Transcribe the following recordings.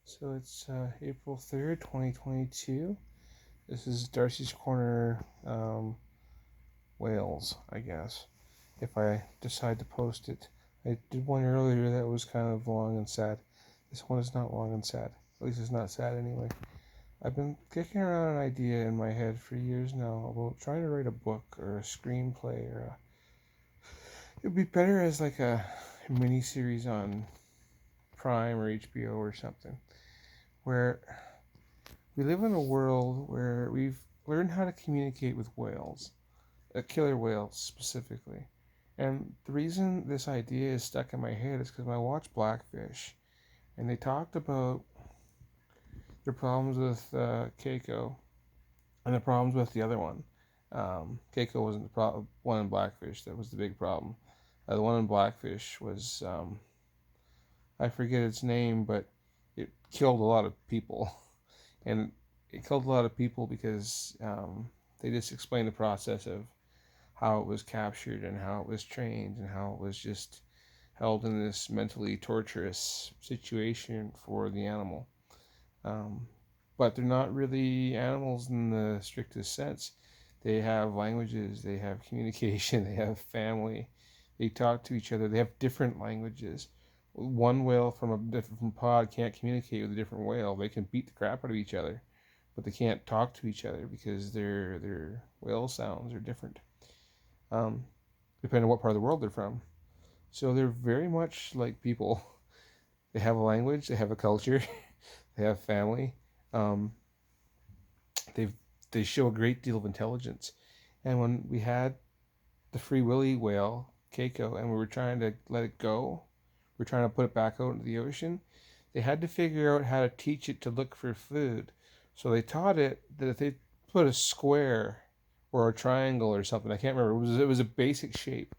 So it's April 3rd, 2022. This is Darcy's Corner Wales, I guess, if I decide to post it. I did one earlier that was kind of long and sad. This one is not long and sad. At least it's not sad anyway. I've been kicking around an idea in my head for years now about trying to write a book or a screenplay it'd be better as like a mini series on Prime or HBO or something where we live in a world where we've learned how to communicate with whales, killer whales specifically. And the reason this idea is stuck in my head is because I watched Blackfish, and they talked about their problems with Keiko and the problems with the other one. Keiko wasn't the one in Blackfish that was the big problem. The one in Blackfish was I forget its name, but it killed a lot of people, and it killed a lot of people because they just explained the process of how it was captured and how it was trained and how it was just held in this mentally torturous situation for the animal. Um, but they're not really animals in the strictest sense. They have languages, they have communication, they have family, they talk to each other, they have different languages. One whale from a different pod can't communicate with a different whale. They can beat the crap out of each other, but they can't talk to each other because their whale sounds are different, um, depending on what part of the world they're from. So they're very much like people. They have a language, they have a culture, they have family. Um, they they show a great deal of intelligence. And when we had the Free Willy whale, Keiko, and we were trying to let it go, we're trying to put it back out into the ocean, they had to figure out how to teach it to look for food. So they taught it that if they put a square or a triangle or something, I can't remember, it was a basic shape.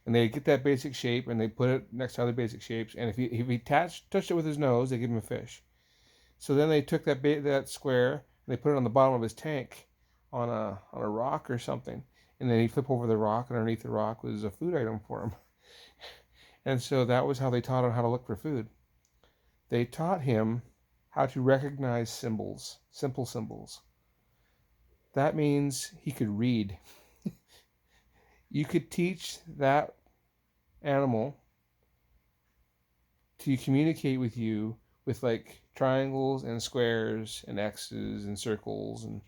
And they get that basic shape and they put it next to other basic shapes. And if he touched it with his nose, they give him a fish. So then they took that square and they put it on the bottom of his tank on a rock or something. And then he'd flip over the rock, and underneath the rock was a food item for him. And so that was how they taught him how to look for food. They taught him how to recognize symbols, simple symbols. That means he could read. You could teach that animal to communicate with you with like triangles and squares and X's and circles, and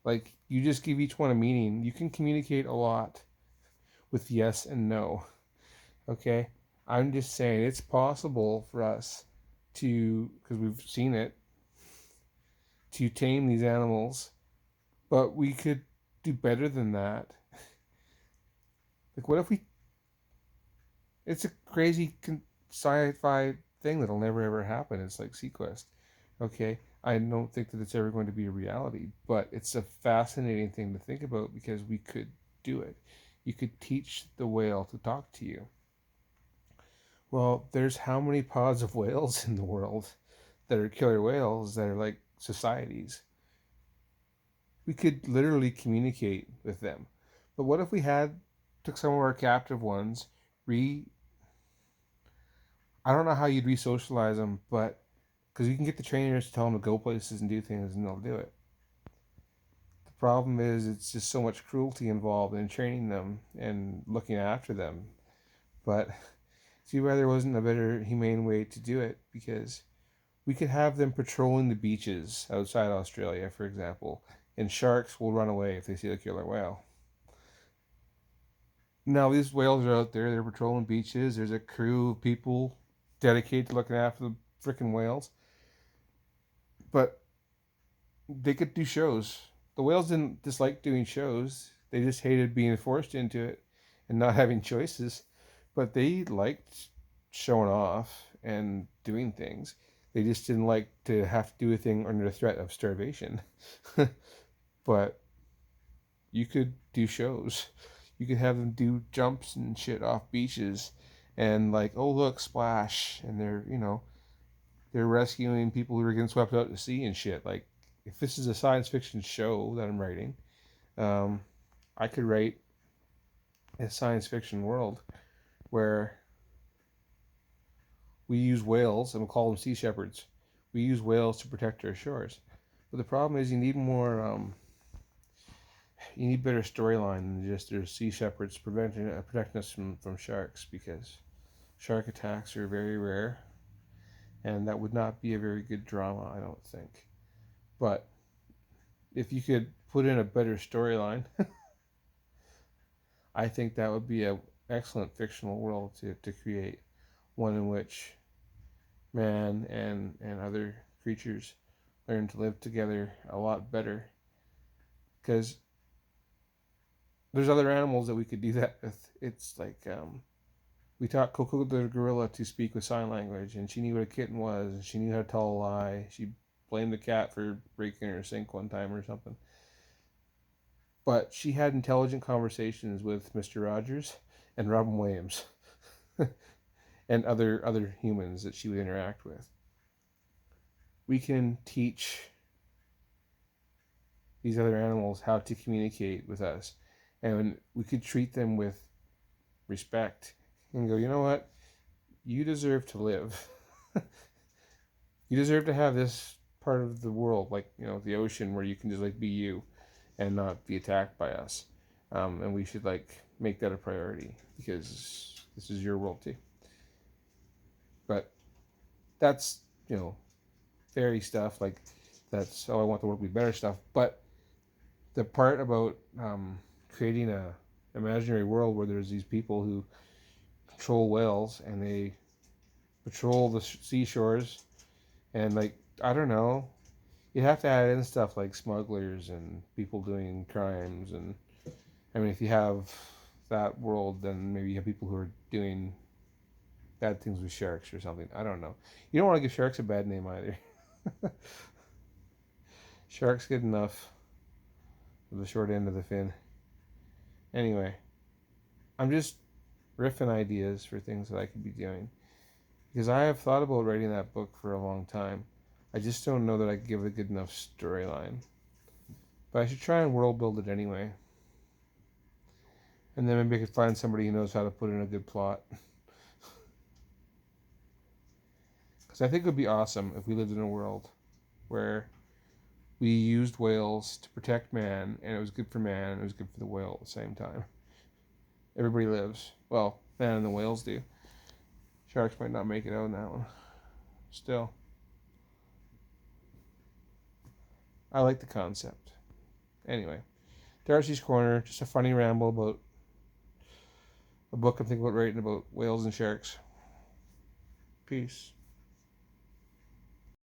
like you just give each one a meaning. You can communicate a lot with yes and no. Okay? I'm just saying it's possible for us to, because we've seen it, to tame these animals, but we could do better than that. Like, what if we? It's a crazy sci-fi thing that'll never ever happen. It's like Sequest. Okay, I don't think that it's ever going to be a reality, but it's a fascinating thing to think about because we could do it. You could teach the whale to talk to you. Well, there's how many pods of whales in the world that are killer whales that are like societies? We could literally communicate with them. But what if we took some of our captive ones, re I don't know how you'd re-socialize them, but because you can get the trainers to tell them to go places and do things, and they'll do it. The problem is, it's just so much cruelty involved in training them and looking after them. But see why there wasn't a better humane way to do it, because we could have them patrolling the beaches outside Australia, for example, and sharks will run away if they see a killer whale. Now these whales are out there; they're patrolling beaches. There's a crew of people dedicated to looking after the freaking whales, but they could do shows. The whales didn't dislike doing shows. They just hated being forced into it and not having choices. But they liked showing off and doing things. They just didn't like to have to do a thing under the threat of starvation. But you could do shows. You could have them do jumps and shit off beaches and like, oh look, splash, and they're rescuing people who are getting swept out to sea and shit. Like, if this is a science fiction show that I'm writing, um, I could write a science fiction world where we use whales and we'll call them sea shepherds. we use whales to protect our shores. But the problem is you need more, you need better storyline than just there's sea shepherds protecting us from sharks, because shark attacks are very rare, and that would not be a very good drama, I don't think. But if you could put in a better storyline, I think that would be an excellent fictional world to create, one in which man and other creatures learn to live together a lot better. Because there's other animals that we could do that with. It's like we taught Coco the gorilla to speak with sign language, and she knew what a kitten was, and she knew how to tell a lie. She blamed the cat for breaking her sink one time or something. But she had intelligent conversations with Mr. Rogers and Robin Williams and other humans that she would interact with. We can teach these other animals how to communicate with us, and we could treat them with respect and go, you know what, you deserve to live. You deserve to have this part of the world, like, you know, the ocean, where you can just like be you and not be attacked by us. And we should like make that a priority, because this is your world too. But that's, you know, fairy stuff. Like, that's, oh, I want the world to be better stuff. But the part about creating a imaginary world where there's these people who control whales and they patrol the seashores, and like, I don't know, you have to add in stuff like smugglers and people doing crimes. And I mean, if you have that world, then maybe you have people who are doing bad things with sharks or something. I don't know. You don't want to give sharks a bad name either. Sharks get enough of the short end of the fin. Anyway, I'm just riffing ideas for things that I could be doing, because I have thought about writing that book for a long time. I just don't know that I could give it a good enough storyline. But I should try and world build it anyway. And then maybe I could find somebody who knows how to put in a good plot. Because I think it would be awesome if we lived in a world where we used whales to protect man, and it was good for man, and it was good for the whale at the same time. Everybody lives. Well, man and the whales do. Sharks might not make it out in that one. Still, I like the concept. Anyway, Darci's Corner, just a funny ramble about a book I'm thinking about writing about whales and sharks. Peace.